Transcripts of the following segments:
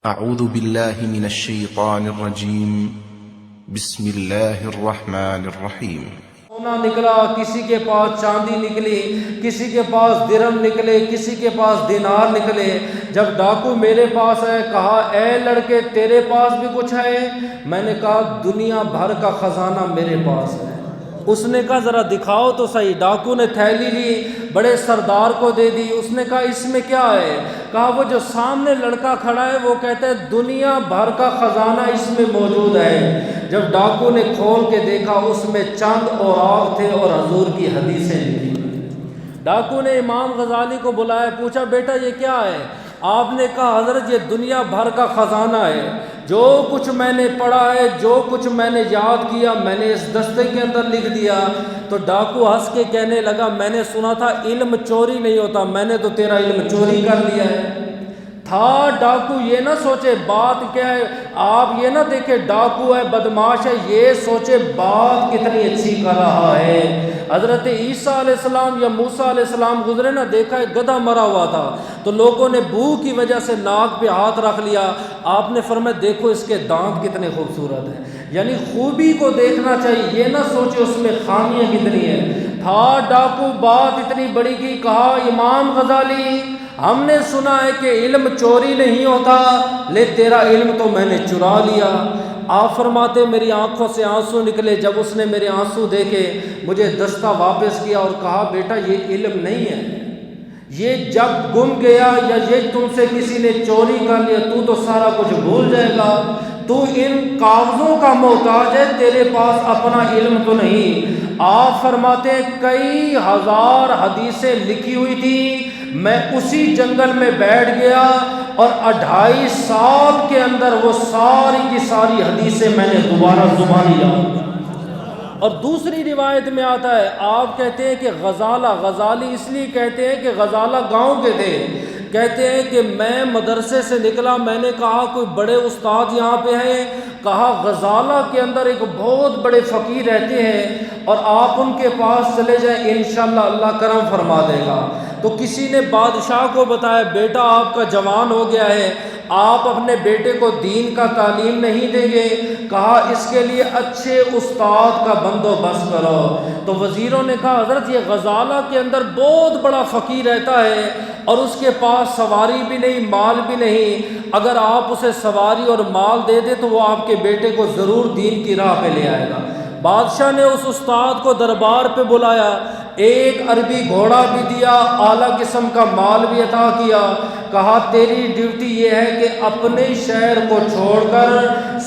اعوذ باللہ من الشیطان الرجیم بسم اللہ الرحمن الرحیم۔ سونا نکلا، کسی کے پاس چاندی نکلی، کسی کے پاس درہم نکلے، کسی کے پاس دینار نکلے۔ جب ڈاکو میرے پاس آئے، کہا اے لڑکے تیرے پاس بھی کچھ ہے؟ میں نے کہا دنیا بھر کا خزانہ میرے پاس ہے۔ اس نے کہا ذرا دکھاؤ تو صحیح۔ ڈاکو نے تھیلی لی، بڑے سردار کو دے دی۔ اس نے کہا اس میں کیا ہے؟ کہا وہ جو سامنے لڑکا کھڑا ہے وہ کہتا ہے دنیا بھر کا خزانہ اس میں موجود ہے۔ جب ڈاکو نے کھول کے دیکھا اس میں چند اوراق تھے اور حضور کی حدیثیں لکھی۔ ڈاکو نے امام غزالی کو بلایا، پوچھا بیٹا یہ کیا ہے؟ آپ نے کہا حضرت یہ دنیا بھر کا خزانہ ہے، جو کچھ میں نے پڑھا ہے، جو کچھ میں نے یاد کیا میں نے اس دستے کے اندر لکھ دیا۔ تو ڈاکو ہنس کے کہنے لگا میں نے سنا تھا علم چوری نہیں ہوتا، میں نے تو تیرا علم چوری کر لیا ہے۔ تھا ڈاکو یہ نہ سوچے بات کیا ہے، آپ یہ نہ دیکھے ڈاکو ہے بدماش ہے، یہ سوچے بات کتنی اچھی کر رہا ہے۔ حضرت عیسیٰ علیہ السلام یا موسیٰ علیہ السلام گزرے نا، دیکھا ایک گدھا مرا ہوا تھا تو لوگوں نے بو کی وجہ سے ناک پہ ہاتھ رکھ لیا۔ آپ نے فرمایا دیکھو اس کے دانت کتنے خوبصورت ہیں، یعنی خوبی کو دیکھنا چاہیے، یہ نہ سوچے اس میں خامیاں کتنی ہیں۔ تھا ڈاکو بات اتنی بڑی کی، کہا امام غزالی ہم نے سنا ہے کہ علم چوری نہیں ہوتا، لے تیرا علم تو میں نے چرا لیا۔ آپ فرماتے میری آنکھوں سے آنسو نکلے۔ جب اس نے میرے آنسو دیکھے مجھے دستہ واپس کیا اور کہا بیٹا یہ علم نہیں ہے، یہ جب گم گیا یا یہ تم سے کسی نے چوری کر لیا تو سارا کچھ بھول جائے گا، تو ان کاغذوں کا محتاج ہے، تیرے پاس اپنا علم تو نہیں۔ آپ فرماتے ہیں کئی ہزار حدیثیں لکھی ہوئی تھی، میں اسی جنگل میں بیٹھ گیا اور 2.5 سال کے اندر وہ ساری کی ساری حدیثیں میں نے دوبارہ زبانی یاد۔ اور دوسری روایت میں آتا ہے، آپ کہتے ہیں کہ غزالی اس لیے کہتے ہیں کہ غزالہ گاؤں کے تھے، کہتے ہیں کہ میں مدرسے سے نکلا، میں نے کہا کوئی بڑے استاد یہاں پہ ہیں؟ کہا غزالہ کے اندر ایک بہت بڑے فقیر رہتے ہیں اور آپ ان کے پاس چلے جائیں انشاءاللہ اللہ کرم فرما دے گا۔ تو کسی نے بادشاہ کو بتایا بیٹا آپ کا جوان ہو گیا ہے، آپ اپنے بیٹے کو دین کا تعلیم نہیں دیں گے؟ کہا اس کے لیے اچھے استاد کا بندوبست کرو۔ تو وزیروں نے کہا حضرت یہ غزالہ کے اندر بہت بڑا فقیر رہتا ہے اور اس کے پاس سواری بھی نہیں، مال بھی نہیں، اگر آپ اسے سواری اور مال دے دیں تو وہ آپ کے بیٹے کو ضرور دین کی راہ پہ لے آئے گا۔ بادشاہ نے اس استاد کو دربار پہ بلایا، ایک عربی گھوڑا بھی دیا، اعلیٰ قسم کا مال بھی عطا کیا۔ کہا تیری ڈیوٹی یہ ہے کہ اپنے شہر کو چھوڑ کر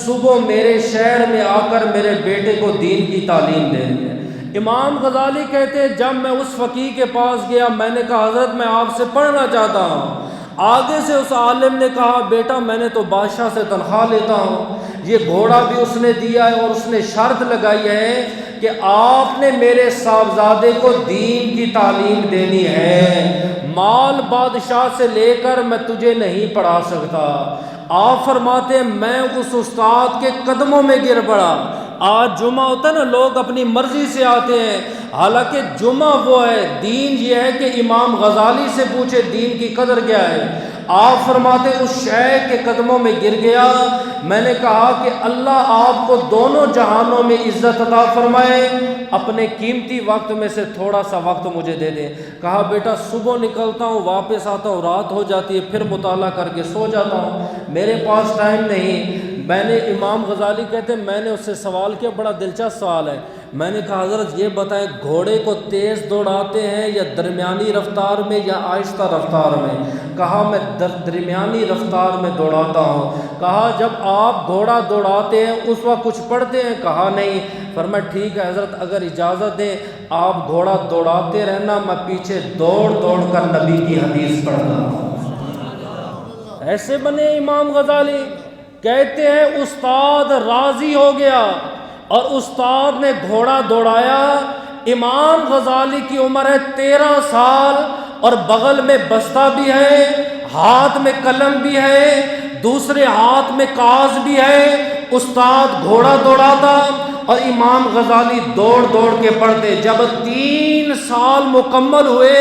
صبح میرے شہر میں آ کر میرے بیٹے کو دین کی تعلیم دینی ہے۔ امام غزالی کہتے ہیں جب میں اس فقیر کے پاس گیا میں نے کہا حضرت میں آپ سے پڑھنا چاہتا ہوں۔ آگے سے اس عالم نے کہا بیٹا میں نے تو بادشاہ سے تنخواہ لیتا ہوں، یہ گھوڑا بھی اس نے دیا ہے اور اس نے شرط لگائی ہے کہ آپ نے میرے صاحبزادے کو دین کی تعلیم دینی ہے، مال بادشاہ سے لے کر میں تجھے نہیں پڑھا سکتا۔ آپ فرماتے ہیں میں اس استاد کے قدموں میں گر پڑا۔ آج جمعہ ہوتا ہے نا، لوگ اپنی مرضی سے آتے ہیں، حالانکہ جمعہ وہ ہے، دین یہ ہے کہ امام غزالی سے پوچھے دین کی قدر کیا ہے۔ آپ فرماتے اس شیخ کے قدموں میں گر گیا، میں نے کہا کہ اللہ آپ کو دونوں جہانوں میں عزت عطا فرمائے، اپنے قیمتی وقت میں سے تھوڑا سا وقت مجھے دے دے۔ کہا بیٹا صبح نکلتا ہوں واپس آتا ہوں رات ہو جاتی ہے، پھر مطالعہ کر کے سو جاتا ہوں، میرے پاس ٹائم نہیں۔ میں نے امام غزالی کہتے ہیں میں نے اس سے سوال کیا، بڑا دلچسپ سوال ہے، میں نے کہا حضرت یہ بتائیں گھوڑے کو تیز دوڑاتے ہیں یا درمیانی رفتار میں یا آہستہ رفتار میں؟ کہا میں درمیانی رفتار میں دوڑاتا ہوں۔ کہا جب آپ گھوڑا دوڑاتے ہیں اس وقت کچھ پڑھتے ہیں؟ کہا نہیں۔ فرمایا ٹھیک ہے حضرت اگر اجازت دیں آپ گھوڑا دوڑاتے رہنا، میں پیچھے دوڑ دوڑ کر نبی کی حدیث پڑھتا ہوں۔ ایسے بنے امام غزالی۔ کہتے ہیں استاد راضی ہو گیا اور استاد نے گھوڑا دوڑایا۔ امام غزالی کی عمر ہے 13 سال اور بغل میں بستہ بھی ہے، ہاتھ میں قلم بھی ہے، دوسرے ہاتھ میں کاغذ بھی ہے۔ استاد گھوڑا دوڑاتا اور امام غزالی دوڑ دوڑ کے پڑھتے۔ جب 3 سال مکمل ہوئے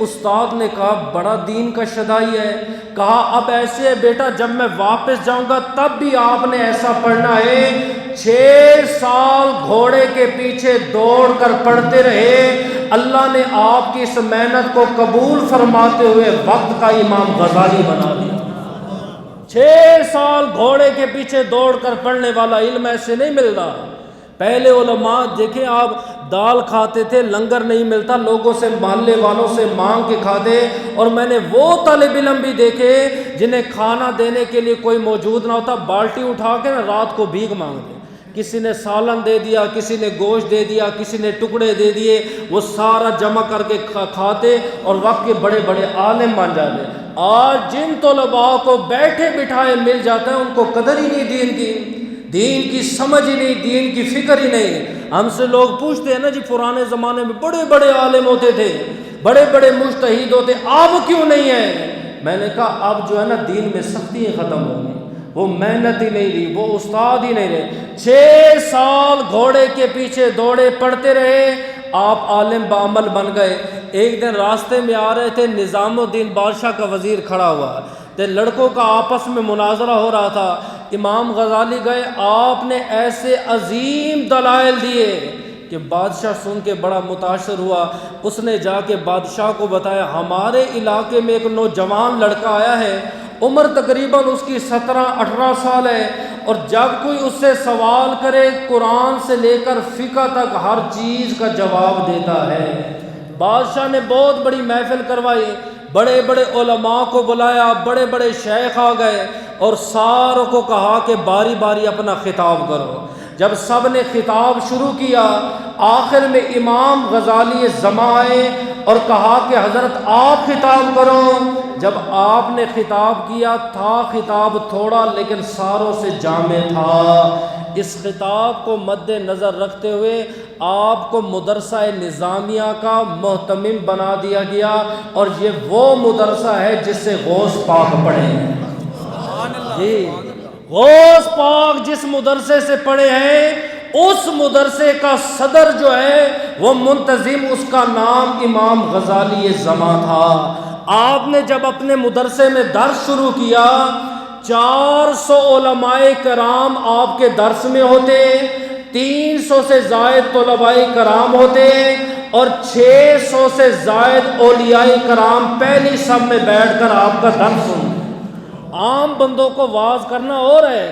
استاد نے کہا بڑا دین کا شدائی ہے. کہا اب ایسے ہے بیٹا، جب میں واپس جاؤں گا تب بھی آپ نے ایسا پڑھنا ہے. 6 سال گھوڑے کے پیچھے دوڑ کر پڑھتے رہے. اللہ نے آپ کی اس محنت کو قبول فرماتے ہوئے وقت کا امام غزالی بنا دیا. 6 سال گھوڑے کے پیچھے دوڑ کر پڑھنے والا علم ایسے نہیں ملتا. پہلے علماء دیکھیں، آپ دال کھاتے تھے، لنگر نہیں ملتا، لوگوں سے، محلے والوں سے مانگ کے کھاتے. اور میں نے وہ طالب علم بھی دیکھے جنہیں کھانا دینے کے لیے کوئی موجود نہ ہوتا، بالٹی اٹھا کے نا رات کو بھیک مانگتے. کسی نے سالن دے دیا، کسی نے گوشت دے دیا، کسی نے ٹکڑے دے دیے، وہ سارا جمع کر کے کھاتے اور وقت کے بڑے بڑے عالم بن جاتے. آج جن طلباء کو بیٹھے بٹھائے مل جاتا ہے ان کو قدر ہی نہیں دین کی سمجھ ہی نہیں، دین کی فکر ہی نہیں. ہم سے لوگ پوچھتے ہیں نا جی پرانے زمانے میں بڑے بڑے عالم ہوتے تھے، بڑے بڑے مجتہد ہوتے، اب کیوں نہیں ہے؟ میں نے کہا اب جو ہے نا دین میں سختی ختم ہو گئی، وہ محنت ہی نہیں رہی، وہ استاد ہی نہیں رہے. 6 سال گھوڑے کے پیچھے دوڑے، پڑھتے رہے، آپ عالم بعمل بن گئے. ایک دن راستے میں آ رہے تھے، نظام الدین بادشاہ کا وزیر کھڑا ہوا تو لڑکوں کا آپس میں مناظرہ ہو رہا تھا. امام غزالی گئے، آپ نے ایسے عظیم دلائل دیے کہ بادشاہ سن کے بڑا متاثر ہوا. اس نے جا کے بادشاہ کو بتایا ہمارے علاقے میں ایک نوجوان لڑکا آیا ہے، عمر تقریباً اس کی 17-18 سال ہے، اور جب کوئی اس سے سوال کرے قرآن سے لے کر فقہ تک ہر چیز کا جواب دیتا ہے. بادشاہ نے بہت بڑی محفل کروائی، بڑے بڑے علماء کو بلایا، بڑے بڑے شیخ آ گئے اور ساروں کو کہا کہ باری باری اپنا خطاب کرو. جب سب نے خطاب شروع کیا، آخر میں امام غزالی زماں آئے اور کہا کہ حضرت آپ خطاب کرو. جب آپ نے خطاب کیا تھا، خطاب تھوڑا لیکن ساروں سے جامع تھا. اس خطاب کو مد نظر رکھتے ہوئے آپ کو مدرسہ نظامیہ کا محتمم بنا دیا گیا، اور یہ وہ مدرسہ ہے جس سے غوث پاک پڑھے ہیں. جی، غوث پاک جس مدرسے سے پڑھے ہیں اس مدرسے کا صدر جو ہے وہ منتظم، اس کا نام امام غزالی زماں تھا. آپ نے جب اپنے مدرسے میں درس شروع کیا، 400 علماء کرام آپ کے درس میں ہوتے، 300 سے زائد طلباء کرام ہوتے، اور 600 سے زائد اولیاء کرام پہلی صف میں بیٹھ کر آپ کا درس سنتے. عام بندوں کو واعظ کرنا اور ہے،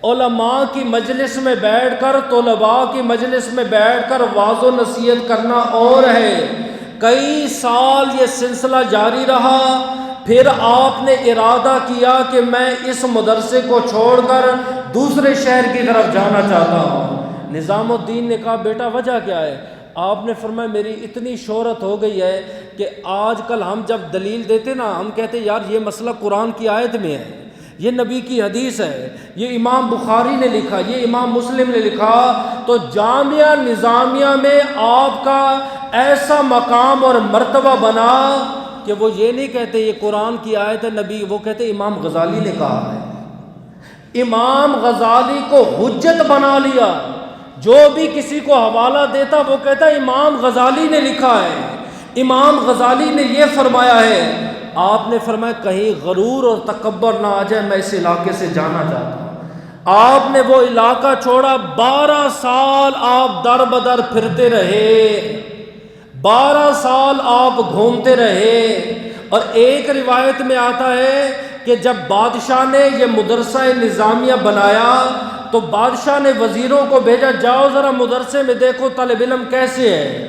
علماء کی مجلس میں بیٹھ کر، طلباء کی مجلس میں بیٹھ کر واعظ و نصیحت کرنا اور ہے. کئی سال یہ سلسلہ جاری رہا. پھر آپ نے ارادہ کیا کہ میں اس مدرسے کو چھوڑ کر دوسرے شہر کی طرف جانا چاہتا ہوں. نظام الدین نے کہا بیٹا وجہ کیا ہے؟ آپ نے فرمایا میری اتنی شہرت ہو گئی ہے کہ آج کل ہم جب دلیل دیتے نا، ہم کہتے یار یہ مسئلہ قرآن کی آیت میں ہے، یہ نبی کی حدیث ہے، یہ امام بخاری نے لکھا، یہ امام مسلم نے لکھا. تو جامعہ نظامیہ میں آپ کا ایسا مقام اور مرتبہ بنا کہ وہ یہ نہیں کہتے یہ قرآن کی آیت ہے نبی، وہ کہتے امام غزالی نے کہا ہے. امام غزالی کو حجت بنا لیا. جو بھی کسی کو حوالہ دیتا وہ کہتا امام غزالی نے لکھا ہے، امام غزالی نے یہ فرمایا ہے. آپ نے فرمایا کہیں غرور اور تکبر نہ آ جائے، میں اس علاقے سے جانا چاہتا ہوں. آپ نے وہ علاقہ چھوڑا. 12 سال آپ در بدر پھرتے رہے، 12 سال آپ گھومتے رہے. اور ایک روایت میں آتا ہے کہ جب بادشاہ نے یہ مدرسہ نظامیہ بنایا تو بادشاہ نے وزیروں کو بھیجا جاؤ ذرا مدرسے میں دیکھو طالب علم کیسے ہے.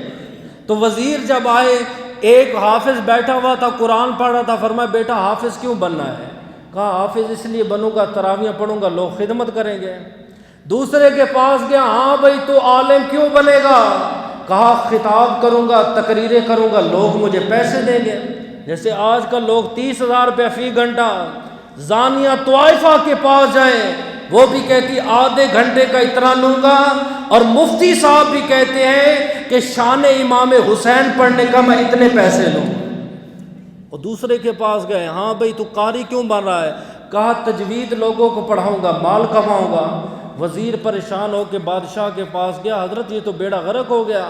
تو وزیر جب آئے، ایک حافظ بیٹھا ہوا تھا قرآن پڑھ رہا تھا. فرمایا بیٹا حافظ کیوں بننا ہے؟ کہا حافظ اس لیے بنوں گا تراویح پڑھوں گا لوگ خدمت کریں گے. دوسرے کے پاس گیا، ہاں بھائی تو عالم کیوں بنے گا؟ کہا خطاب کروں گا، تقریریں کروں گا، لوگ مجھے پیسے دیں گے. جیسے آج کل لوگ 30,000 روپے فی گھنٹہ. زانیہ طائفہ کے پاس جائیں، وہ بھی کہتی آدھے گھنٹے کا اتنا لوں گا. اور مفتی صاحب بھی کہتے ہیں کہ شان امام حسین پڑھنے کا میں اتنے پیسے لوں. اور دوسرے کے پاس گئے، ہاں بھائی تو قاری کیوں بن رہا ہے؟ کہا تجوید لوگوں کو پڑھاؤں گا، مال کماؤں گا. وزیر پریشان ہو کے بادشاہ کے پاس گیا، حضرت یہ تو بیڑا غرق ہو گیا.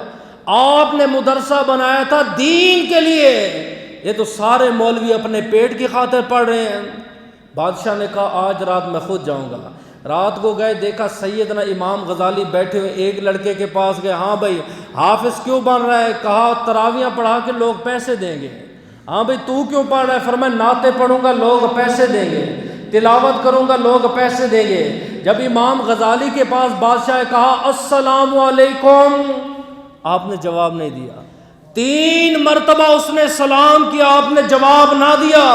آپ نے مدرسہ بنایا تھا دین کے لیے، یہ تو سارے مولوی اپنے پیٹ کی خاطر پڑھ رہے ہیں۔ بادشاہ نے کہا آج رات میں خود جاؤں گا۔ رات کو گئے، دیکھا سیدنا امام غزالی بیٹھے ہوئے، ایک لڑکے کے پاس گئے، ہاں بھائی حافظ کیوں بن رہا ہے؟ کہا تراویاں پڑھا کے لوگ پیسے دیں گے۔ ہاں بھائی تو کیوں پڑھ رہا ہے؟ فرمایا نعتیں پڑھوں گا لوگ پیسے دیں گے، تلاوت کروں گا لوگ پیسے دیں گے۔ جب امام غزالی کے پاس بادشاہ نے کہا السلام علیکم، آپ نے جواب نہیں دیا۔ 3 مرتبہ اس نے سلام کیا، آپ نے جواب نہ دیا۔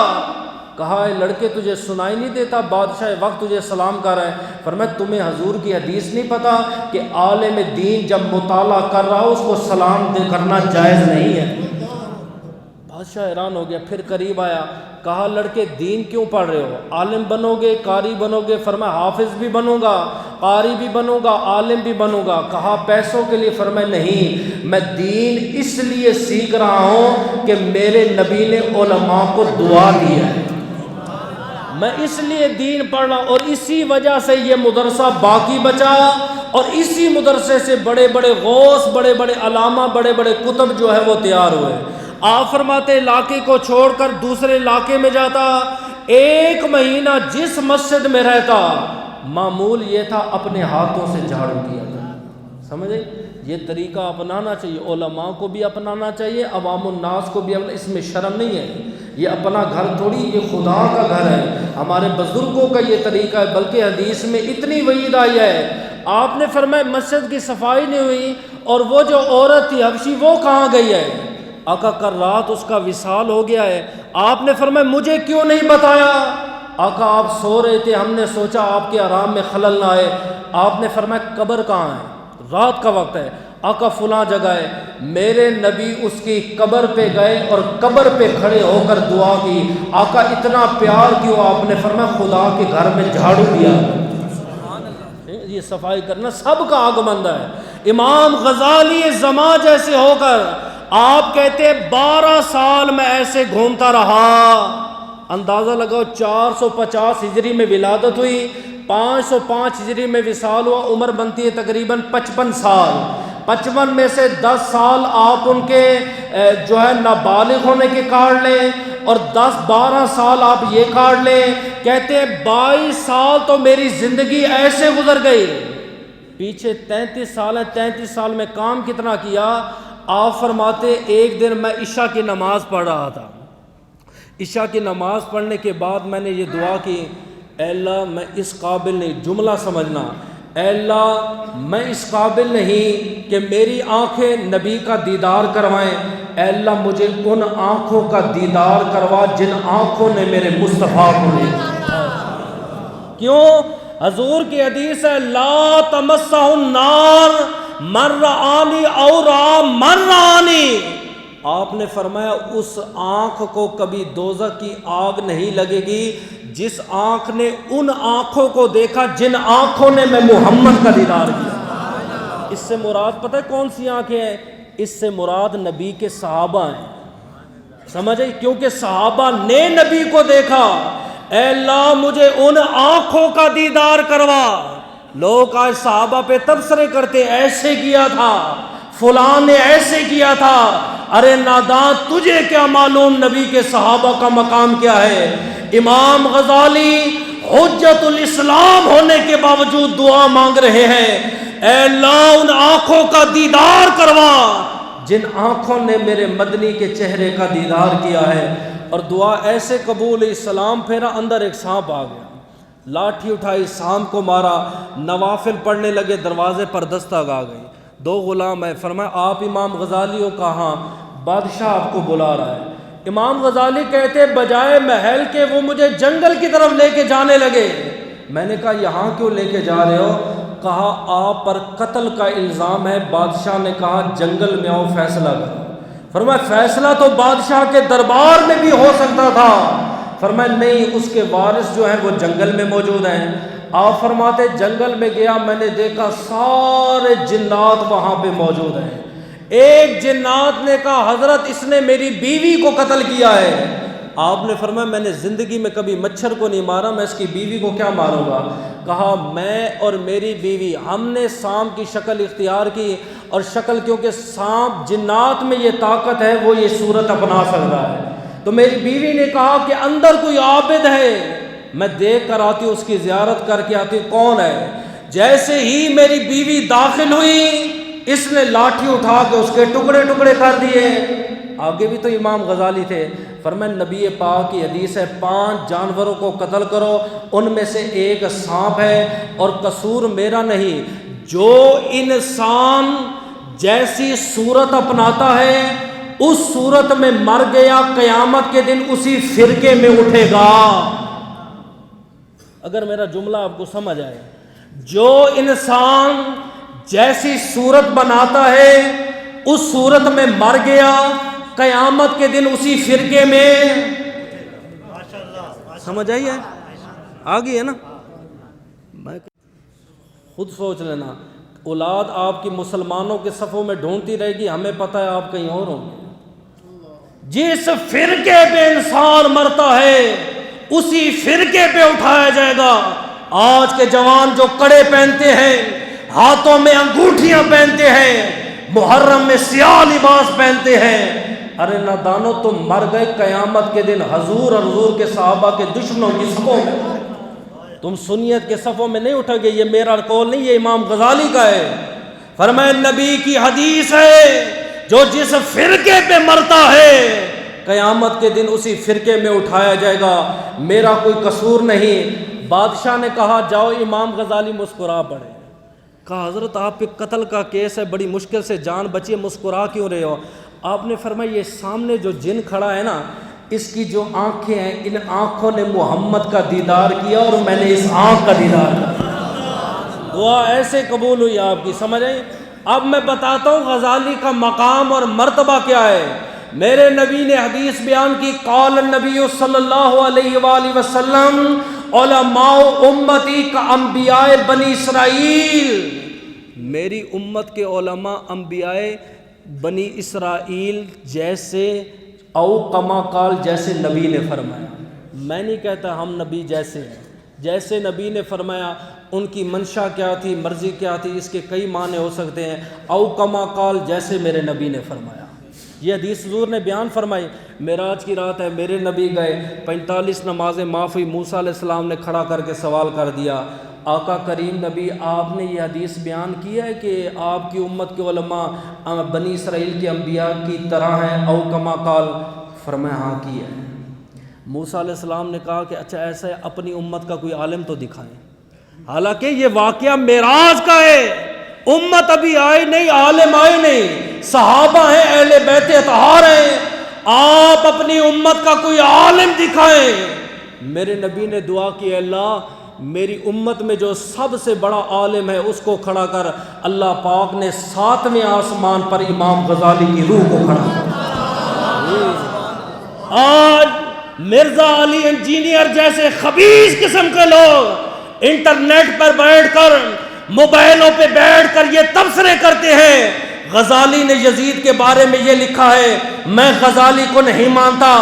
کہا اے لڑکے تجھے سنائی نہیں دیتا بادشاہ وقت تجھے سلام کر رہا ہے؟ فرمایا تمہیں حضور کی حدیث نہیں پتا کہ عالم دین جب مطالعہ کر رہا ہو اس کو سلام کرنا جائز نہیں ہے؟ بادشاہ حیران ہو گیا، پھر قریب آیا، کہا لڑکے دین کیوں پڑھ رہے ہو؟ عالم بنو گے، قاری بنو گے؟ فرمایا حافظ بھی بنوں گا، قاری بھی بنوں گا، عالم بھی بنوں گا۔ کہا پیسوں کے لیے؟ فرمایا نہیں، میں دین اس لیے سیکھ رہا ہوں کہ میرے نبی نے علماء کو دعا دی ہے، میں اس لیے دین پڑھ رہا ہوں، اور اسی وجہ سے یہ مدرسہ باقی بچا، اور اسی مدرسے سے بڑے بڑے غوث، بڑے بڑے علامہ، بڑے بڑے کتب جو ہے وہ تیار ہوئے۔ آپ فرماتے علاقے کو چھوڑ کر دوسرے علاقے میں جاتا، 1 مہینہ جس مسجد میں رہتا معمول یہ تھا اپنے ہاتھوں سے جھاڑو دیا تھا۔ سمجھے؟ یہ طریقہ اپنانا چاہیے، علماء کو بھی اپنانا چاہیے، عوام الناس کو بھی اس میں شرم نہیں ہے۔ یہ اپنا گھر تھوڑی، یہ خدا کا گھر ہے۔ ہمارے بزرگوں کا یہ طریقہ ہے، بلکہ حدیث میں اتنی وعید آئی ہے۔ آپ نے فرمایا مسجد کی صفائی نہیں ہوئی، اور وہ جو عورت تھی حبشی وہ کہاں گئی ہے؟ آقا کل رات اس کا وصال ہو گیا ہے۔ آپ نے فرمایا مجھے کیوں نہیں بتایا؟ آقا آپ سو رہے تھے، ہم نے سوچا آپ کے آرام میں خلل نہ آئے۔ آپ نے فرمایا قبر کہاں ہے؟ رات کا وقت ہے۔ آقا فلاں جگہ ہے۔ میرے نبی اس کی قبر پہ گئے اور قبر پہ کھڑے ہو کر دعا کی۔ آقا اتنا پیار کیوں؟ آپ نے فرمایا خدا کے گھر میں جھاڑو دیا۔ یہ صفائی کرنا سب کا حق بنتا ہے۔ امام غزالی زماں جیسے ہو کر آپ کہتے 12 سال میں ایسے گھومتا رہا۔ اندازہ لگاؤ 450 ہجری میں ولادت ہوئی، 505 ہجری میں وصال ہوا، عمر بنتی ہے تقریباً 55 سال۔ 55 میں سے 10 سال آپ ان کے جو ہے نابالغ ہونے کے کاٹ لیں، اور 10-12 سال آپ یہ کاٹ لیں، کہتے 22 سال تو میری زندگی ایسے گزر گئی۔ پیچھے 33 سال ہیں، 33 سال میں کام کتنا کیا؟ آپ فرماتے ایک دن میں عشاء کی نماز پڑھ رہا تھا، عشاء کی نماز پڑھنے کے بعد میں نے یہ دعا کی، اے اللہ میں اس قابل نہیں، جملہ سمجھنا، اے اللہ میں اس قابل نہیں کہ میری آنکھیں نبی کا دیدار کروائیں، اے اللہ مجھے ان آنکھوں کا دیدار کروا جن آنکھوں نے میرے مصطفیٰ کو دیکھا۔ کیوں؟ حضور کی حدیث ہے لا تمسہ النار من رآنی او رآ من رآنی۔ آپ نے فرمایا اس آنکھ کو کبھی دوزخ کی آگ نہیں لگے گی جس آنکھ نے ان آنکھوں کو دیکھا جن آنکھوں نے میں محمد کا دیدار کیا۔ اس سے مراد پتہ ہے کون سی آنکھیں ہیں؟ اس سے مراد نبی کے صحابہ ہیں، سمجھے؟ کیونکہ صحابہ نے نبی کو دیکھا۔ اے اللہ مجھے ان آنکھوں کا دیدار کروا۔ لوگ آج صحابہ پہ تبصرے کرتے ایسے کیا تھا، فلاں نے ایسے کیا تھا۔ ارے نادان تجھے کیا معلوم نبی کے صحابہ کا مقام کیا ہے؟ امام غزالی حجت الاسلام ہونے کے باوجود دعا مانگ رہے ہیں، اے اللہ ان آنکھوں کا دیدار کروا جن آنکھوں نے میرے مدنی کے چہرے کا دیدار کیا ہے۔ اور دعا ایسے قبول ہوئی، سلام پھیرا، اندر ایک سانپ آ گیا، لاٹھی اٹھائی، سانپ کو مارا، نوافل پڑھنے لگے، دروازے پر دستک آ گئی، 2 غلام ہیں، فرمایا آپ امام غزالی ہو؟ کہاں؟ بادشاہ آپ کو بلا رہا ہے۔ امام غزالی کہتے بجائے محل کے وہ مجھے جنگل کی طرف لے کے جانے لگے۔ میں نے کہا یہاں کیوں لے کے جا رہے ہو؟ کہا آپ پر قتل کا الزام ہے۔ بادشاہ نے کہا جنگل میں آؤ فیصلہ کرو۔ فرمایا فیصلہ تو بادشاہ کے دربار میں بھی ہو سکتا تھا۔ فرمایا نہیں، اس کے وارث جو ہیں وہ جنگل میں موجود ہیں۔ آپ فرماتے جنگل میں گیا، میں نے دیکھا سارے جنات وہاں پہ موجود ہیں۔ ایک جنات نے کہا حضرت اس نے میری بیوی کو قتل کیا ہے۔ آپ نے فرمایا میں نے زندگی میں کبھی مچھر کو نہیں مارا، میں اس کی بیوی کو کیا ماروں گا؟ کہا میں اور میری بیوی ہم نے سانپ کی شکل اختیار کی، اور شکل کیونکہ سانپ جنات میں یہ طاقت ہے وہ یہ صورت اپنا سکتا ہے۔ تو میری بیوی نے کہا کہ اندر کوئی عابد ہے، میں دیکھ کر آتی ہوں، اس کی زیارت کر کے آتی ہوں، کون ہے؟ جیسے ہی میری بیوی داخل ہوئی، اس نے لاٹھی اٹھا کے اس کے ٹکڑے ٹکڑے کر دیے۔ آگے بھی تو امام غزالی تھے، فرمایا نبی پاک کی حدیث ہے 5 جانوروں کو قتل کرو، ان میں سے ایک سانپ ہے، اور قصور میرا نہیں، جو انسان جیسی صورت اپناتا ہے اس صورت میں مر گیا، قیامت کے دن اسی فرقے میں اٹھے گا۔ اگر میرا جملہ آپ کو سمجھ آئے، جو انسان جیسی صورت بناتا ہے اس صورت میں مر گیا، قیامت کے دن اسی فرقے میں، سمجھ آئی ہے؟ آگئی ہے نا؟ میں خود سوچ لینا، اولاد آپ کی مسلمانوں کے صفوں میں ڈھونڈتی رہے گی، ہمیں پتہ ہے آپ کہیں اور ہوں گے۔ جس فرقے پہ انسان مرتا ہے اسی فرقے پہ اٹھایا جائے گا۔ آج کے جوان جو کڑے پہنتے ہیں، ہاتھوں میں انگوٹھیاں پہنتے ہیں، محرم میں سیاہ لباس پہنتے ہیں، ارے نادانو تم مر گئے، قیامت کے دن حضور اور حضور کے صحابہ کے دشمنوں کی صفوں میں، تم سنیت کے صفوں میں نہیں اٹھو گے۔ یہ میرا قول نہیں، یہ امام غزالی کا ہے۔ فرمایا نبی کی حدیث ہے، جو جس فرقے پہ مرتا ہے قیامت کے دن اسی فرقے میں اٹھایا جائے گا، میرا کوئی قصور نہیں۔ بادشاہ نے کہا جاؤ امام غزالی مسکرا پڑے۔ کہا حضرت آپ پہ قتل کا کیس ہے، بڑی مشکل سے جان بچی ہے، مسکرا کیوں رہے ہو؟ آپ نے فرمایا یہ سامنے جو جن کھڑا ہے نا، اس کی جو آنکھیں ہیں، ان آنکھوں نے محمد کا دیدار کیا اور میں نے اس آنکھ کا دیدار کیا۔ دعا ایسے قبول ہوئی آپ کی، سمجھ آئی؟ اب میں بتاتا ہوں غزالی کا مقام اور مرتبہ کیا ہے۔ میرے نبی نے حدیث بیان کی، قال النبی صلی اللہ علیہ وآلہ وسلم علماء امتی کا انبیاء بنی اسرائیل، میری امت کے علماء انبیاء بنی اسرائیل جیسے، او کما قال، جیسے نبی نے فرمایا۔ میں نہیں کہتا ہم نبی جیسے ہیں، جیسے نبی نے فرمایا۔ ان کی منشا کیا تھی، مرضی کیا تھی، اس کے کئی معنی ہو سکتے ہیں۔ او کما قال، جیسے میرے نبی نے فرمایا۔ یہ حدیث حضور نے بیان فرمائی۔ معراج کی رات ہے، میرے نبی گئے، 45 نمازیں معاف ہوئی، موسیٰ علیہ السلام نے کھڑا کر کے سوال کر دیا، آقا کریم نبی آپ نے یہ حدیث بیان کی ہے کہ آپ کی امت کے علماء بنی اسرائیل کے انبیاء کی طرح ہیں، او کما قال؟ فرمایا ہاں کی ہے۔ موسیٰ علیہ السلام نے کہا کہ اچھا ایسا ہے، اپنی امت کا کوئی عالم تو دکھائیں۔ حالانکہ یہ واقعہ معراج کا ہے، امت ابھی آئی نہیں، عالم آئے نہیں، صحابہ ہیں، اہل بیت اطہار ہیں، آپ اپنی امت کا کوئی عالم دکھائیں۔ میرے نبی نے دعا کی، اللہ میری امت میں جو سب سے بڑا عالم ہے اس کو کھڑا کر۔ اللہ پاک نے 7ویں آسمان پر امام غزالی کی روح کو کھڑا کر۔ آج مرزا علی انجینئر جیسے خبیث قسم کے لوگ انٹرنیٹ پر بیٹھ کر، موبائلوں پہ بیٹھ کر یہ تبصرے کرتے ہیں، غزالی نے یزید کے بارے میں یہ لکھا ہے، میں غزالی کو نہیں مانتا،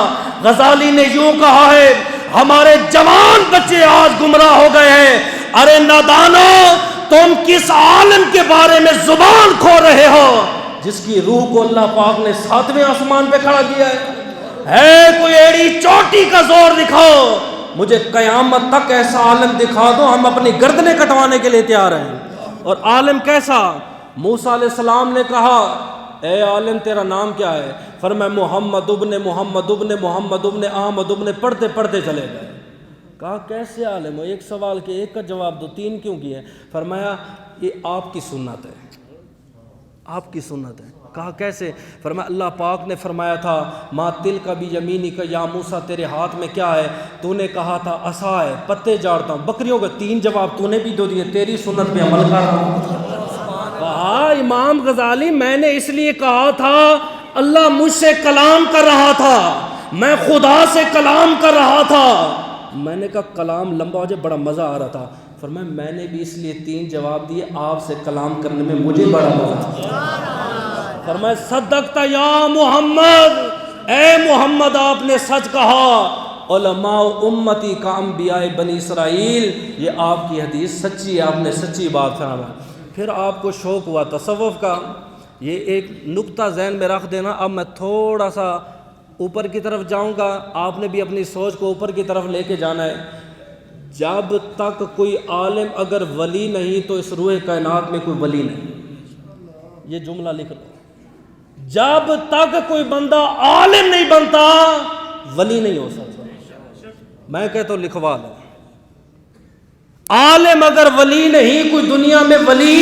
غزالی نے یوں کہا ہے، ہمارے جوان بچے آج گمراہ ہو گئے ہیں۔ ارے نادانو، تم کس عالم کے بارے میں زبان کھو رہے ہو جس کی روح کو اللہ پاک نے 7ویں آسمان پہ کھڑا کیا ہے؟ کوئی ایڑی چوٹی کا زور دکھاؤ، مجھے قیامت تک ایسا عالم دکھا دو، ہم اپنی گردنیں کٹوانے کے لیے تیار ہیں۔ اور عالم کیسا؟ موسیٰ علیہ السلام نے کہا اے عالم تیرا نام کیا ہے؟ فرمایا محمد ابن محمد ابن محمد ابن احمد ابن، پڑھتے پڑھتے چلے گئے۔ کہا کیسے عالم ہو؟ ایک سوال کے ایک کا جواب دو، 3 کیوں کیے؟ فرمایا یہ آپ کی سنت ہے، آپ کی سنت ہے۔ کہا کیسے؟ فرمایا اللہ پاک نے فرمایا تھا ما تلک بیمینک یا موسیٰ، تیرے ہاتھ میں کیا ہے؟ تو نے کہا تھا عصا ہے، پتے جاڑتا ہوں۔ بکریوں کا 3 جواب تو نے بھی دو دیے، تیری سنت پہ عمل کر رہا ہوں۔ کہا امام غزالی میں نے اس لیے کہا تھا، اللہ مجھ سے کلام کر رہا تھا، میں خدا سے کلام کر رہا تھا۔ میں نے کہا کلام لمبا ہو جائے، بڑا مزہ آ رہا تھا۔ فرمایا میں نے بھی اس لیے 3 جواب دیے، آپ سے کلام کرنے میں مجھے بڑا مزہ آیا۔ فرمایا صدقت یا محمد، اے محمد آپ نے سچ کہا، علماء امتی کا انبیاء بنی اسرائیل، یہ آپ کی حدیث سچی ہے، آپ نے سچی بات فرمایا۔ پھر آپ کو شوق ہوا تصوف کا، یہ ایک نقطہ ذہن میں رکھ دینا۔ اب میں تھوڑا سا اوپر کی طرف جاؤں گا، آپ نے بھی اپنی سوچ کو اوپر کی طرف لے کے جانا ہے۔ جب تک کوئی عالم اگر ولی نہیں تو اس روح کائنات میں کوئی ولی نہیں۔ یہ جملہ لکھ لو، جب تک کوئی بندہ عالم نہیں بنتا ولی نہیں ہو سکتا۔ میں کہتا ہوں لکھوا لو، عالم اگر ولی نہیں، کوئی دنیا میں ولی،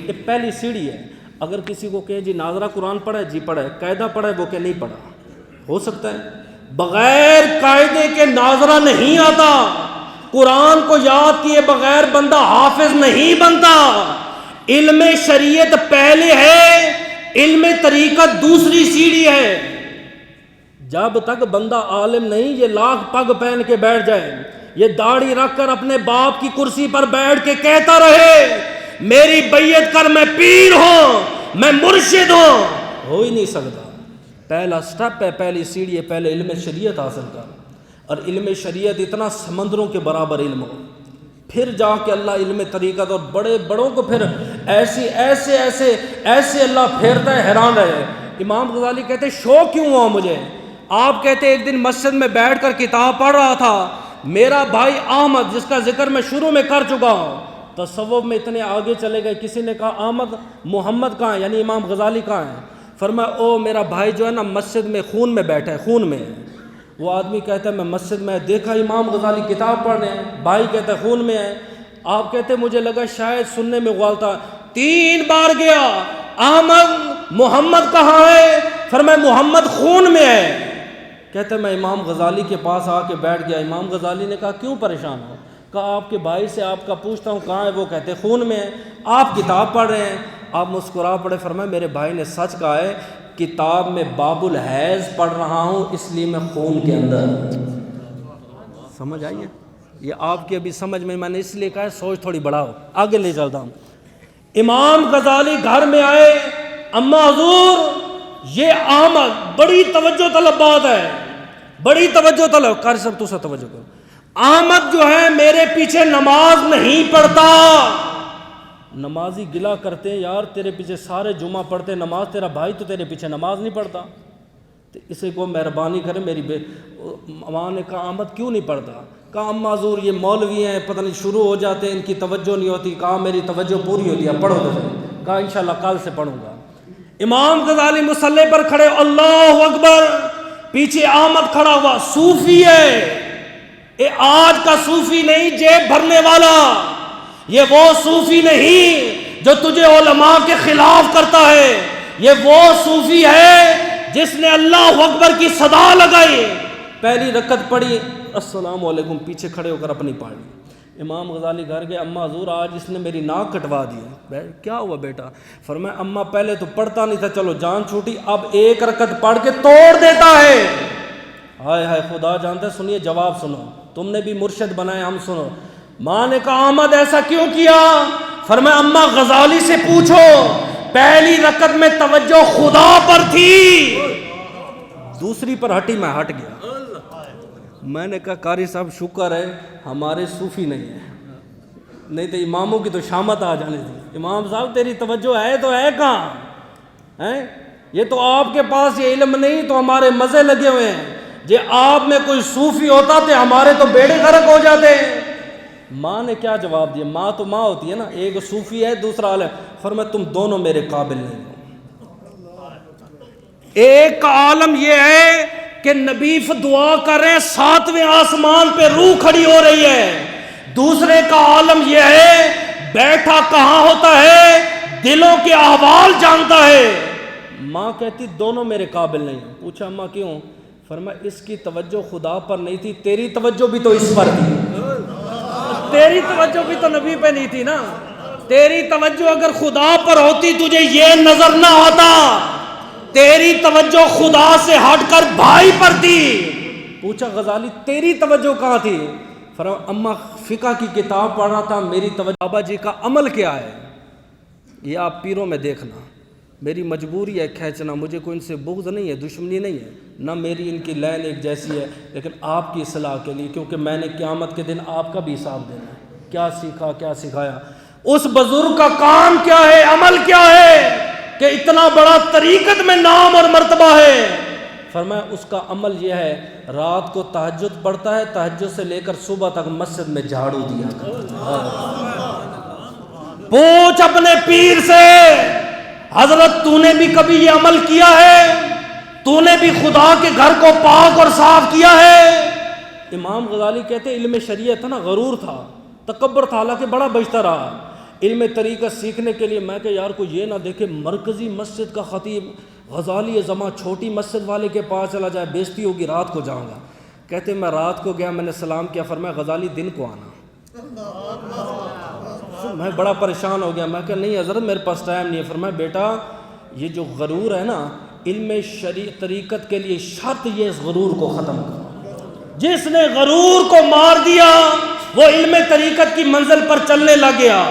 یہ پہلی سیڑھی ہے۔ اگر کسی کو کہیں جی ناظرہ قرآن پڑھا ہے، جی پڑھا ہے، قاعدہ پڑھا ہے، وہ کہ نہیں پڑھا، ہو سکتا ہے بغیر قاعدے کے ناظرہ نہیں آتا۔ قرآن کو یاد کیے بغیر بندہ حافظ نہیں بنتا۔ علم شریعت پہلے ہے، علم طریقت دوسری سیڑھی ہے۔ جب تک بندہ عالم نہیں، یہ لاکھ پگ پہن کے بیٹھ جائے، یہ داڑھی رکھ کر اپنے باپ کی کرسی پر بیٹھ کے کہتا رہے میری بیعت کر، میں پیر ہوں، میں مرشد ہوں، ہو ہی نہیں سکتا۔ پہلا سٹیپ ہے، پہلی سیڑھی ہے، پہلے علم شریعت حاصل کر، اور علم شریعت اتنا سمندروں کے برابر علم ہو، پھر جا کے اللہ علم طریقت اور بڑے بڑوں کو پھر ایسے اللہ پھیرتا ہے، حیران رہے۔ امام غزالی کہتے شوق کیوں ہوا مجھے؟ آپ کہتے ایک دن مسجد میں بیٹھ کر کتاب پڑھ رہا تھا، میرا بھائی احمد جس کا ذکر میں شروع میں کر چکا ہوں، تصوف میں اتنے آگے چلے گئے، کسی نے کہا احمد محمد کہاں ہے، یعنی امام غزالی کہاں ہے؟ فرمایا او میرا بھائی جو ہے نا مسجد میں خون میں بیٹھا ہے، خون میں ہے۔ وہ آدمی کہتا ہے میں مسجد میں دیکھا امام غزالی کتاب پڑھ رہے ہیں، بھائی کہتا ہے خون میں ہے۔ آپ کہتے مجھے لگا شاید سننے میں غالتا، 3 بار گیا، احمد محمد کہاں ہے؟ فرمایا محمد خون میں ہے۔ کہتا ہے میں امام غزالی کے پاس آ کے بیٹھ گیا۔ امام غزالی نے کہا کیوں پریشان ہو؟ کہا آپ کے بھائی سے آپ کا پوچھتا ہوں کہاں ہے، وہ کہتے خون میں ہے، آپ کتاب پڑھ رہے ہیں۔ آپ مسکرا پڑے، فرمایا میرے بھائی نے سچ کہا ہے، کتاب میں باب الحیض پڑھ رہا ہوں اس لیے میں خون کے اندر۔ سمجھ آئی ہے؟ یہ آپ کی ابھی سمجھ میں نے اس لیے کہا ہے سوچ تھوڑی بڑھاؤ، آگے لے چلتا ہوں۔ امام غزالی گھر میں آئے، اما حضور یہ احمد بڑی توجہ طلب بات ہے، بڑی توجہ طلب کر، سب تو سب توجہ کرو۔ احمد جو ہے میرے پیچھے نماز نہیں پڑھتا۔ نمازی گلا کرتے ہیں یار تیرے پیچھے سارے جمعہ پڑھتے نماز، تیرا بھائی تو تیرے پیچھے نماز نہیں پڑھتا، تو اسے کو مہربانی کرے میری ماں نے کہا احمد کیوں نہیں پڑھتا؟ کہا اما حضور یہ مولوی ہیں پتہ نہیں شروع ہو جاتے ہیں، ان کی توجہ نہیں ہوتی۔ کہا میری توجہ پوری ہوتی ہے، پڑھو تو صحیح۔ کہا انشاءاللہ کل سے پڑھوں گا۔ امام غزالی مصلی پر کھڑے، اللہ اکبر، پیچھے احمد کھڑا ہوا، صوفی ہے، یہ آج کا صوفی نہیں جیب بھرنے والا، یہ وہ صوفی نہیں جو تجھے علماء کے خلاف کرتا ہے، یہ وہ صوفی ہے جس نے اللہ اکبر کی صدا لگائی۔ پہلی رکعت پڑھی، السلام علیکم، پیچھے کھڑے ہو کر اپنی پڑھی۔ امام غزالی گھر گئے، اما حضور آج اس نے میری ناک کٹوا دی۔ کیا ہوا بیٹا؟ فرمایا اما پہلے تو پڑھتا نہیں تھا، چلو جان چھوٹی، اب ایک رکعت پڑھ کے توڑ دیتا ہے۔ ہائے ہائے خدا جانتا ہے، سنیے جواب سنو، تم نے بھی مرشد بنائے، ہم سنو۔ ماں نے کہا احمد ایسا کیوں کیا؟ فرمایا اما غزالی سے پوچھو، پہلی رکعت میں توجہ خدا پر تھی، دوسری پر ہٹی، میں ہٹ گیا۔ میں نے کہا قاری صاحب شکر ہے ہمارے صوفی نہیں ہیں، نہیں تو اماموں کی تو شامت آ جانے تھی۔ امام صاحب تیری توجہ ہے تو ہے کہاں ہے؟ یہ تو آپ کے پاس یہ علم نہیں تو ہمارے مزے لگے ہوئے ہیں، جے آپ میں کوئی صوفی ہوتا تو ہمارے تو بیڑے غرق ہو جاتے۔ ماں نے کیا جواب دیا؟ ماں تو ماں ہوتی ہے نا، ایک صوفی ہے دوسرا عالم۔ فرمایا تم دونوں میرے قابل نہیں ہو۔ ایک کا عالم یہ ہے کہ نبی دعا کر رہے ہیں 7ویں آسمان پہ روح کھڑی ہو رہی ہے، دوسرے کا عالم یہ ہے بیٹھا کہاں ہوتا ہے دلوں کے احوال جانتا ہے۔ ماں کہتی دونوں میرے قابل نہیں ہو۔ پوچھا اماں کیوں؟ فرمایا اس کی توجہ خدا پر نہیں تھی، تیری توجہ بھی تو اس پر تھی، تیری توجہ بھی تو نبی پہ نہیں تھی نا، تیری توجہ اگر خدا پر ہوتی تجھے یہ نظر نہ آتا، تیری توجہ خدا سے ہٹ کر بھائی پر تھی۔ پوچھا غزالی تیری توجہ کہاں تھی؟ فرمایا اماں فقہ کی کتاب پڑھ رہا تھا، میری توجہ بابا جی کا عمل کیا ہے یہ آپ پیروں میں دیکھنا، میری مجبوری ہے کھینچنا، مجھے کوئی ان سے بغض نہیں ہے، دشمنی نہیں ہے، نہ میری ان کی لین ایک جیسی ہے، لیکن آپ کی اصلاح کے لیے، کیونکہ میں نے قیامت کے دن آپ کا بھی حساب دینا ہے، کیا سیکھا کیا سکھایا۔ اس بزرگ کا کام کیا ہے، عمل کیا ہے کہ اتنا بڑا طریقت میں نام اور مرتبہ ہے، فرمایا اس کا عمل یہ ہے رات کو تہجد پڑھتا ہے، تہجد سے لے کر صبح تک مسجد میں جھاڑو دیا کرتا ہے۔ پوچھ اپنے پیر سے حضرت تو نے بھی کبھی یہ عمل کیا ہے؟ تو نے بھی خدا کے گھر کو پاک اور صاف کیا ہے؟ امام غزالی کہتے علم شریعت تھا نا، غرور تھا، تکبر تھا، حالانکہ بڑا بجتا رہا۔ علم طریقت سیکھنے کے لیے میں کہ یار کوئی یہ نہ دیکھے مرکزی مسجد کا خطیب غزالی زماں چھوٹی مسجد والے کے پاس چلا جائے، بےزتی ہوگی، رات کو جاؤں گا۔ کہتے میں رات کو گیا، میں نے سلام کیا، فرمایا غزالی دن کو آنا۔ میں بڑا پریشان ہو گیا، میں کہ نہیں حضرت میرے پاس ٹائم نہیں ہے۔ فرمایا بیٹا یہ جو غرور ہے نا، علم شریعت طریقت کے لیے شرط یہ اس غرور کو ختم کرو۔ جس نے غرور کو مار دیا وہ علم طریقت کی منزل پر چلنے لگ گیا۔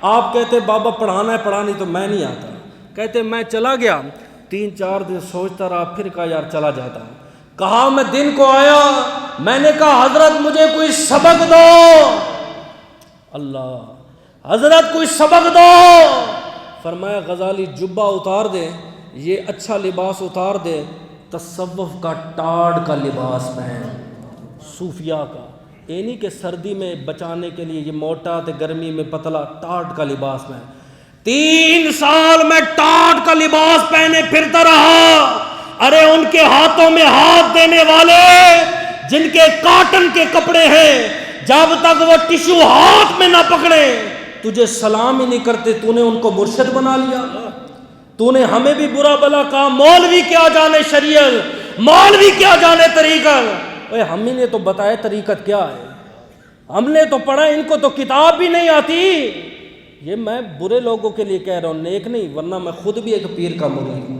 آپ کہتے بابا پڑھانا ہے، پڑھانی تو میں نہیں آتا۔ کہتے میں چلا گیا، 3-4 دن سوچتا رہا، پھر کہا یار چلا جاتا ہوں۔ کہا میں دن کو آیا، میں نے کہا حضرت مجھے کوئی سبق دو۔ اللہ، حضرت کوئی سبق دو۔ فرمایا غزالی جبہ اتار دے، یہ اچھا لباس اتار دے، تصوف کا ٹاڑ کا لباس پہن، صوفیاء کا، یہ نہیں کہ سردی میں بچانے کے لیے یہ موٹا تے گرمی میں پتلا، ٹاٹ کا لباس پہن۔ 3 سال میں ٹاٹ کا لباس پہنے پھرتا رہا۔ ارے ان کے ہاتھوں میں ہاتھ دینے والے جن کے کاٹن کے کپڑے ہیں، جب تک وہ ٹشو ہاتھ میں نہ پکڑے تجھے سلام ہی نہیں کرتے۔ تو نے ان کو مرشد بنا لیا، تو نے ہمیں بھی برا بلا کہا، مولوی کیا جانے شریعت، مولوی کیا جانے طریقت۔ اے ہم ہی نے تو بتایا طریقت کیا ہے، ہم نے تو پڑھا، ان کو تو کتاب بھی نہیں آتی۔ یہ میں برے لوگوں کے لیے کہہ رہا ہوں، نیک نہیں، ورنہ میں خود بھی ایک پیر کا مرید ہوں،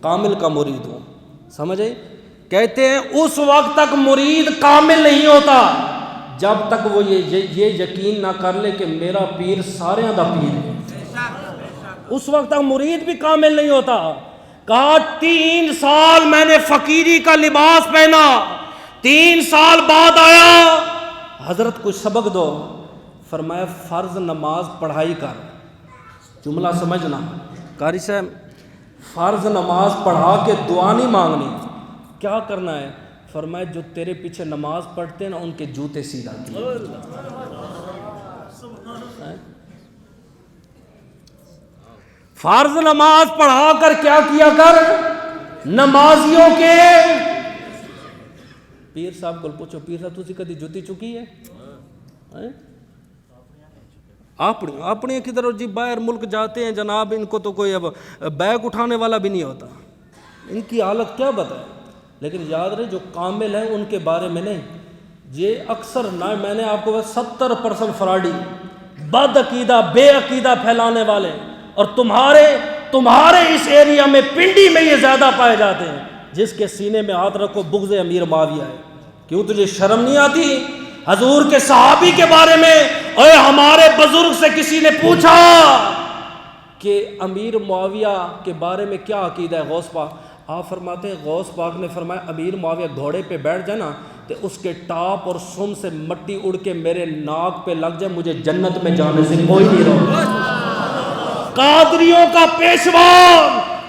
کامل کا مرید ہوں، سمجھے؟ کہتے ہیں اس وقت تک مرید کامل نہیں ہوتا جب تک وہ یہ یقین نہ کر لے کہ میرا پیر سارے دا پیر ہے۔ اس وقت تک مرید بھی کامل نہیں ہوتا۔ کہا 3 سال میں نے فقیری کا لباس پہنا، 3 سال بعد آیا، حضرت کوئی سبق دو۔ فرمایا فرض نماز پڑھائی کر۔ جملہ سمجھنا قاری صاحب، فرض نماز پڑھا کے دعا نہیں مانگنی، کیا کرنا ہے؟ فرمایا جو تیرے پیچھے نماز پڑھتے ہیں نا ان کے جوتے سیدھا کیے۔ فرض نماز پڑھا کر کیا کیا کر؟ نمازیوں کے پیر صاحب کو پوچھو، پیر صاحب تسی کدی جوتی چکی ہے؟ اپنے کدھر جی باہر ملک جاتے ہیں جناب، ان کو تو کوئی اب بیگ اٹھانے والا بھی نہیں ہوتا، ان کی حالت کیا بتائے۔ لیکن یاد رہے جو کامل ہیں ان کے بارے میں نہیں، یہ اکثر نہ، میں نے آپ کو 70% فراڈی، بد عقیدہ، بے عقیدہ پھیلانے والے، اور تمہارے اس ایریا میں پنڈی میں یہ زیادہ پائے جاتے ہیں، جس کے سینے میں ہاتھ رکھو بغض امیر معاویہ ہے۔ کیوں تجھے شرم نہیں آتی؟ حضور کے صحابی کے بارے میں، اے ہمارے بزرگ سے کسی نے پوچھا کہ امیر معاویہ کے بارے میں کیا عقیدہ ہے غوث پاک؟ آپ فرماتے ہیں غوث پاک نے فرمایا امیر معاویہ گھوڑے پہ بیٹھ جائے نا تو اس کے ٹاپ اور سم سے مٹی اڑ کے میرے ناک پہ لگ جائے، مجھے جنت میں جانے سے کوئی نہیں روکے۔ قادریوں کا پیشوا،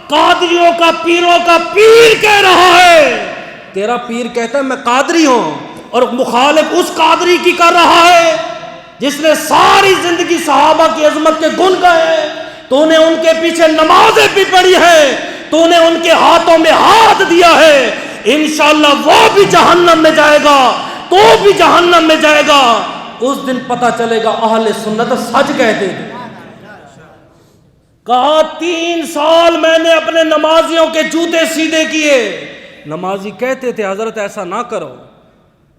قادریوں کا پیروں کا پیر کہہ رہا ہے، تیرا پیر کہتا ہے میں قادری ہوں، اور مخالف اس قادری کی کر رہا ہے جس نے ساری زندگی صحابہ کی عظمت کے گن گائے، تو نے ان کے پیچھے نمازیں بھی پڑھی ہے، تو نے ان کے ہاتھوں میں ہاتھ دیا ہے، انشاءاللہ وہ بھی جہنم میں جائے گا، تو بھی جہنم میں جائے گا۔ اس دن پتہ چلے گا اہل سنت سچ کہتے تھے۔ کہا 3 سال میں نے اپنے نمازیوں کے جوتے سیدھے کیے۔ نمازی کہتے تھے حضرت ایسا نہ کرو،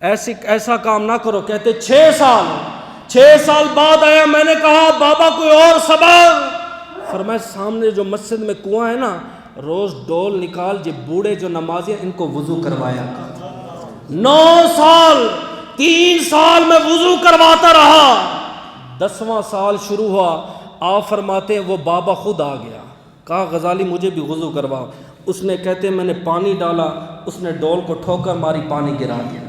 ایسا کام نہ کرو۔ کہتے 6 سال بعد آیا، میں نے کہا بابا کوئی اور سبق؟ فرمایا سامنے جو مسجد میں کنواں ہے نا، روز ڈول نکال، جو بوڑھے جو نمازی ہیں ان کو وضو کروایا کر۔ 9 سال 3 سال میں وضو کرواتا رہا۔ 10واں سال شروع ہوا، آپ فرماتے ہیں وہ بابا خود آ گیا، کہا غزالی مجھے بھی وضو کرواؤ۔ اس نے کہتے میں نے پانی ڈالا، اس نے ڈول کو ٹھوکر ماری، پانی گرا دیا،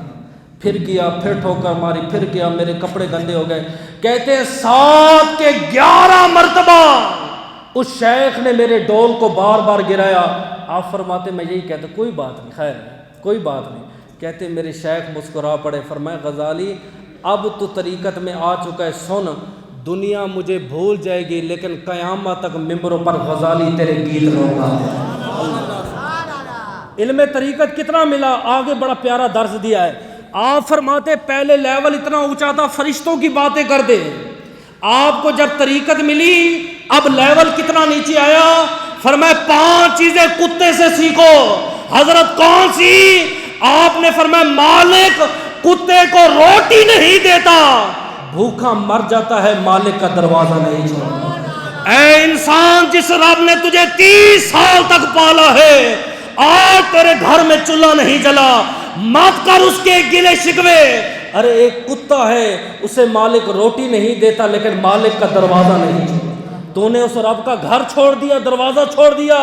پھر کیا، پھر ٹھوکر ماری، پھر کیا، میرے کپڑے گندے ہو گئے۔ کہتے 7 کے 11 مرتبہ اس شیخ نے میرے ڈول کو بار بار گرایا، آپ فرماتے میں یہی کہتا کوئی بات نہیں، خیر کوئی بات نہیں. کہتے میرے شیخ مسکرا پڑے، فرمائے غزالی اب تو طریقت میں آ چکا ہے، سن دنیا مجھے بھول جائے گی لیکن قیامت تک ممبروں پر غزالی تیرے گیت گاؤں گا. علم طریقت کتنا ملا، آگے بڑا پیارا درس دیا ہے. آپ فرماتے پہلے لیول اتنا اونچا تھا فرشتوں کی باتیں کر دے، آپ کو جب طریقت ملی اب لیول کتنا نیچے آیا. فرمایا 5 چیزیں کتے سے سیکھو. حضرت کون سی؟ آپ نے فرمایا مالک کتے کو روٹی نہیں دیتا، بھوکا مر جاتا ہے، مالک کا دروازہ نہیں چھوڑتا. اے انسان جس رب نے تجھے 30 سال تک پالا ہے، آج تیرے گھر میں چولہا نہیں جلا، مت کر اس کے گلے شکوے. ارے ایک کتا ہے اسے مالک روٹی نہیں دیتا لیکن مالک کا دروازہ نہیں چھوڑتا. تو نے اس رب کا گھر چھوڑ دیا، دروازہ چھوڑ دیا.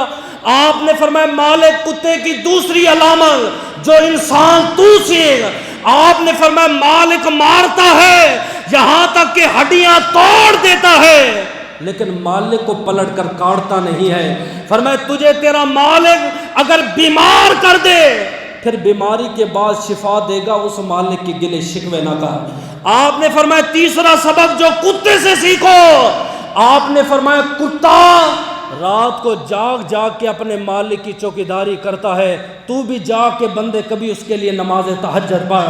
آپ نے فرمایا مالک کتے کی دوسری علامت جو انسان تو سیکھ. آپ نے فرمایا مالک مارتا ہے یہاں تک کہ ہڈیاں توڑ دیتا ہے لیکن مالک کو پلٹ کر کاٹتا نہیں ہے. فرمایا تجھے تیرا مالک اگر بیمار کر دے پھر بیماری کے بعد شفا دے گا، اس مالک کی گلے شکوے نہ کر. آپ نے فرمایا تیسرا سبق جو کتے سے سیکھو. آپ نے فرمایا کتا رات کو جاگ جاگ کے اپنے مالک کی چوکیداری کرتا ہے، تو بھی جاگ کے بندے کبھی اس کے لیے نماز تہجد پڑھ.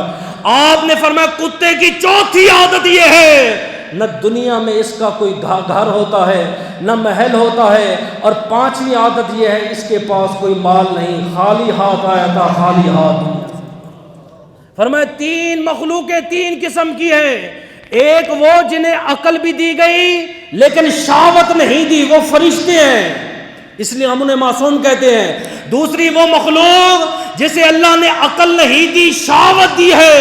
آپ نے فرمایا کتے کی چوتھی عادت یہ ہے نہ دنیا میں اس کا کوئی گھر ہوتا ہے نہ محل ہوتا ہے، اور 5ویں عادت یہ ہے اس کے پاس کوئی مال نہیں، خالی ہاتھ آیا تھا خالی ہاتھ. فرمایا 3 مخلوقیں 3 قسم کی ہیں. ایک وہ جنہیں عقل بھی دی گئی لیکن شہوت نہیں دی، وہ فرشتے ہیں اس لیے ہم انہیں معصوم کہتے ہیں. دوسری وہ مخلوق جسے اللہ نے عقل نہیں دی شہوت دی ہے،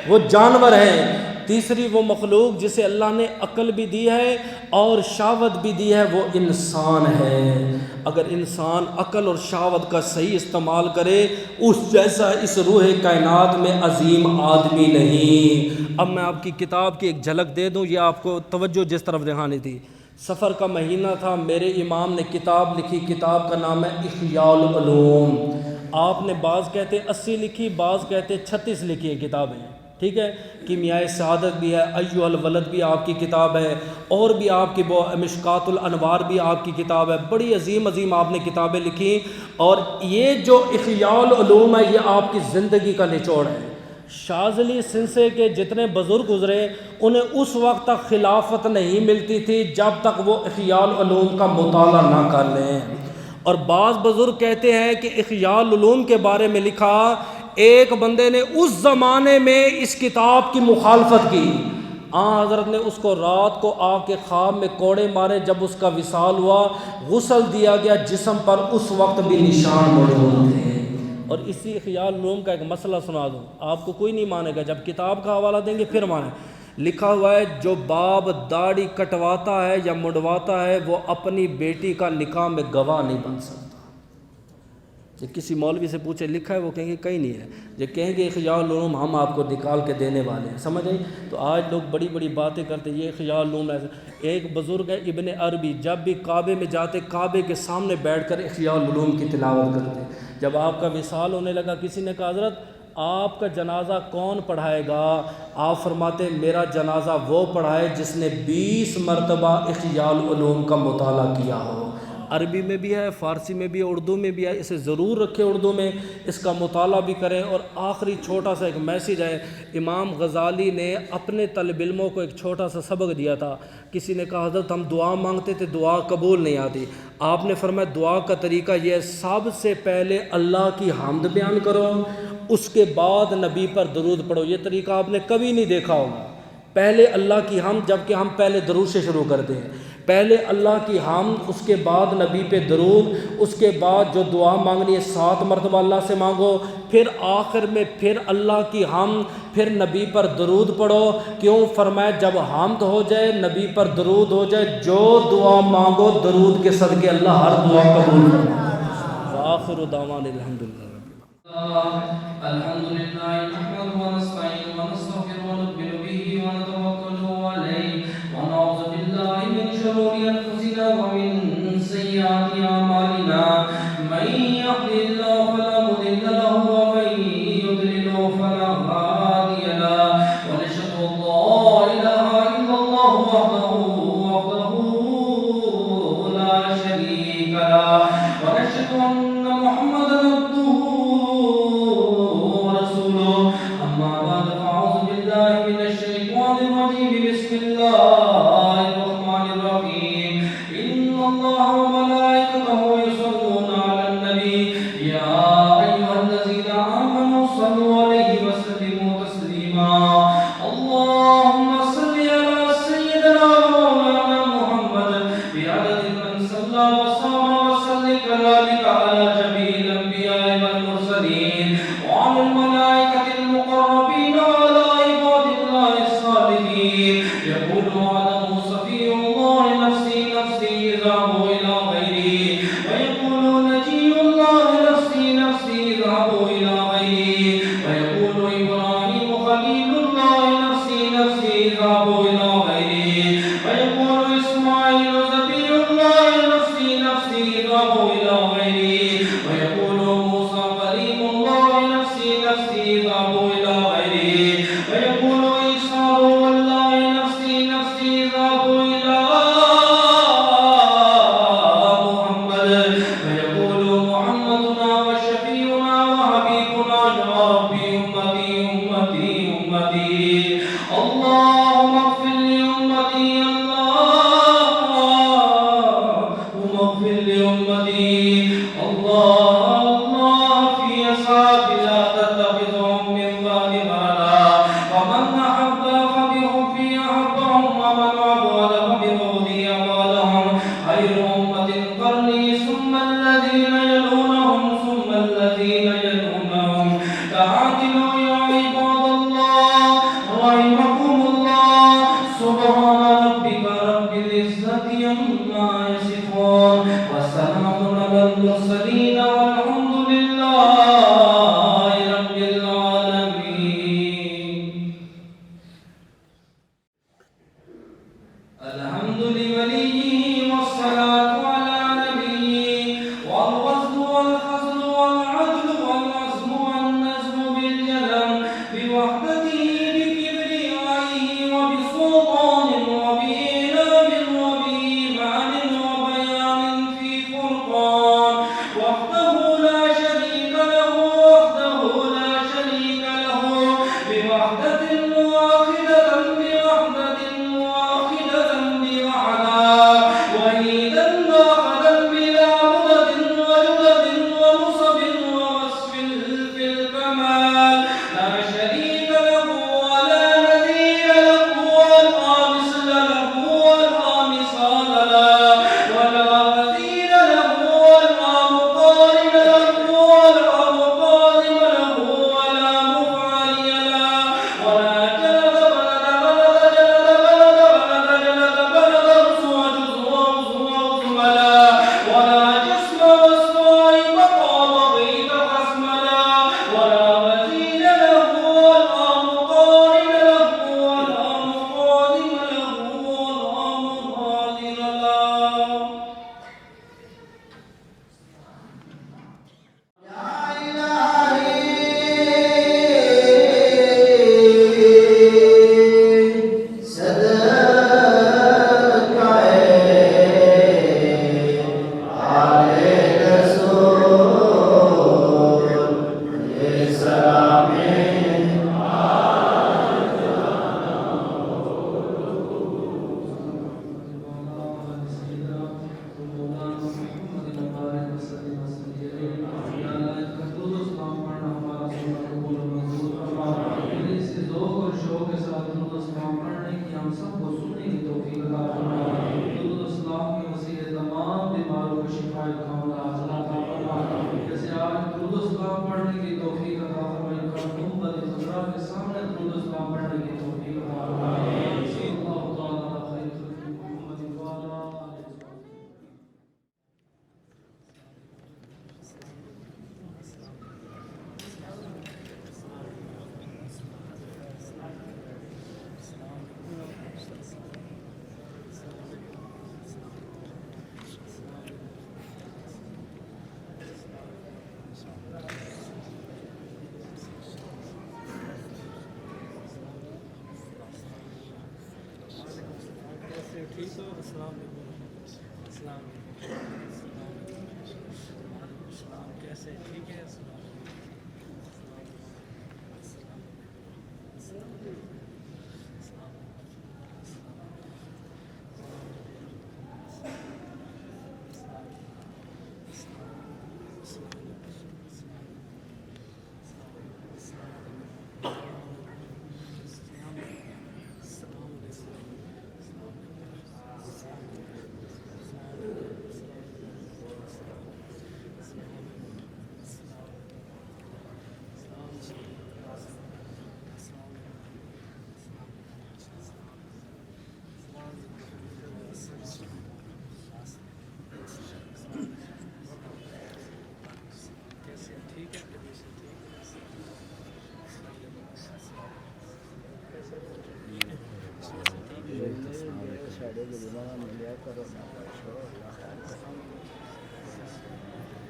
وہ جانور ہیں. تیسری وہ مخلوق جسے اللہ نے عقل بھی دی ہے اور شہوت بھی دی ہے، وہ انسان ہے. اگر انسان عقل اور شہوت کا صحیح استعمال کرے اس جیسا اس روح کائنات میں عظیم آدمی نہیں. اب میں آپ کی کتاب کی ایک جھلک دے دوں، یہ آپ کو توجہ جس طرف دکھانی تھی. سفر کا مہینہ تھا، میرے امام نے کتاب لکھی، کتاب کا نام ہے احیاء العلوم. آپ نے بعض کہتے 80 لکھی، بعض کہتے 36 لکھی ہے کتابیں، ٹھیک ہے. کیمیائے سعادت بھی ہے، ایو الولد بھی آپ کی کتاب ہے، اور بھی آپ کی مشکات الانوار بھی آپ کی کتاب ہے. بڑی عظیم عظیم آپ نے کتابیں لکھی، اور یہ جو احیاء العلوم ہے یہ آپ کی زندگی کا نچوڑ ہے. شاذلی سنسے کے جتنے بزرگ گزرے انہیں اس وقت تک خلافت نہیں ملتی تھی جب تک وہ احیاء العلوم کا مطالعہ نہ کر لیں. اور بعض بزرگ کہتے ہیں کہ احیاء العلوم کے بارے میں لکھا ایک بندے نے اس زمانے میں اس کتاب کی مخالفت کی، حضرت نے اس کو رات کو آ کے خواب میں کوڑے مارے. جب اس کا وصال ہوا غسل دیا گیا، جسم پر اس وقت بھی نشان موجود تھے. اور اسی احیاء العلوم کا ایک مسئلہ سنا دوں، آپ کو کوئی نہیں مانے گا، جب کتاب کا حوالہ دیں گے پھر مانیں. لکھا ہوا ہے جو باپ داڑھی کٹواتا ہے یا مڈواتا ہے وہ اپنی بیٹی کا نکاح میں گواہ نہیں بن سکتا. جب کسی مولوی سے پوچھے لکھا ہے، وہ کہیں گے کہیں نہیں ہے. جب کہیں گے احیاء العلوم ہم آپ کو نکال کے دینے والے ہیں، سمجھ آئی. تو آج لوگ بڑی بڑی باتیں کرتے یہ احیاء العلوم ہے. ایک بزرگ ہے ابن عربی، جب بھی کعبے میں جاتے کعبے کے سامنے بیٹھ کر احیاء العلوم کی تلاوت کرتے. جب آپ کا وصال ہونے لگا کسی نے کہا حضرت آپ کا جنازہ کون پڑھائے گا؟ آپ فرماتے میرا جنازہ وہ پڑھائے جس نے 20 مرتبہ احیاء العلوم کا مطالعہ کیا ہو. عربی میں بھی ہے، فارسی میں بھی ہے، اردو میں بھی ہے. اسے ضرور رکھے اردو میں، اس کا مطالعہ بھی کریں. اور آخری چھوٹا سا ایک میسیج ہے، امام غزالی نے اپنے طالب علموں کو ایک چھوٹا سا سبق دیا تھا. کسی نے کہا حضرت ہم دعا مانگتے تھے دعا قبول نہیں آتی. آپ نے فرمایا دعا کا طریقہ یہ ہے، سب سے پہلے اللہ کی حمد بیان کرو، اس کے بعد نبی پر درود پڑھو. یہ طریقہ آپ نے کبھی نہیں دیکھا ہوگا. پہلے اللہ کی حمد، جبکہ ہم پہلے درود سے شروع کرتے ہیں. پہلے اللہ کی حمد، اس کے بعد نبی پہ درود، اس کے بعد جو دعا مانگنی ہے 7 مرتبہ اللہ سے مانگو، پھر آخر میں پھر اللہ کی حمد، پھر نبی پر درود پڑھو. کیوں؟ فرمایا جب حمد ہو جائے نبی پر درود ہو جائے جو دعا مانگو درود کے صدقے اللہ ہر دعا قبول کرے. وآخر دعوانا الحمدللہ. الحمدللہ نحمده ونستعینه ونستغفره ونؤمن به ونتوکل علیہ ونعوذ باللہ من شرور انفسنا ومن سیئات اعمالنا من ذهبوا إلى غيره ويقول عيسى والله نفسي نفسي ذهبوا إلى محمد فيقول محمدنا وشفيعنا وحبيبنا يا ربي أمتي أمتي أمتي اللهم اغفر لأمتي اللهم اغفر لأمتي الله في أصحابي لا تتخذهم من بعد هذا ومن أحب فبحبي أحبهم ومن أبغض فببغضي أبغضهم خير أمة قرني ثم الذين يلونهم ثم الذين يلونهم تعادلوا يا عباد الله رحمكم الله سبحان ربك رب العزة عما يصفون وسلام على المرسلين والحمد لله رب العالمين الحمد لوليه والصلاة على نبيه والوصل والفصل والعدل والعزم والنزم بالجلم بوحدته بكبريائه وبسلطان وبإعلام وبإيمان وبيان في فرقان وحده لا شريك له وحده لا شريك له بوحدة واحدة بوحدة واحدة بوحدة وحيدا واحدا بلا مدد وجدد ونصب ووصف في الكمال لا شريك له ولا نذير له ولا مثل له ولا مثال له ولا مثيل له ولا مقارن له ولا مقادم له ولا مفعل له ولا جلد بلد جلد بلد رسو جزء لا ولا جسم واسماء مقام بيت قسم لا ولا مثيل له ولا مقارن له ولا مقادم له ولا مفعل له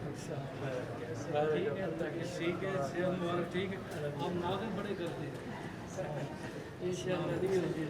ٹھیک ہے ٹھیک ہے صحت مبارک ٹھیک ہے آپ ناغے بڑے کرتے ہیں انشاءاللہ نہیں ہوگی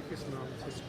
کس نام سے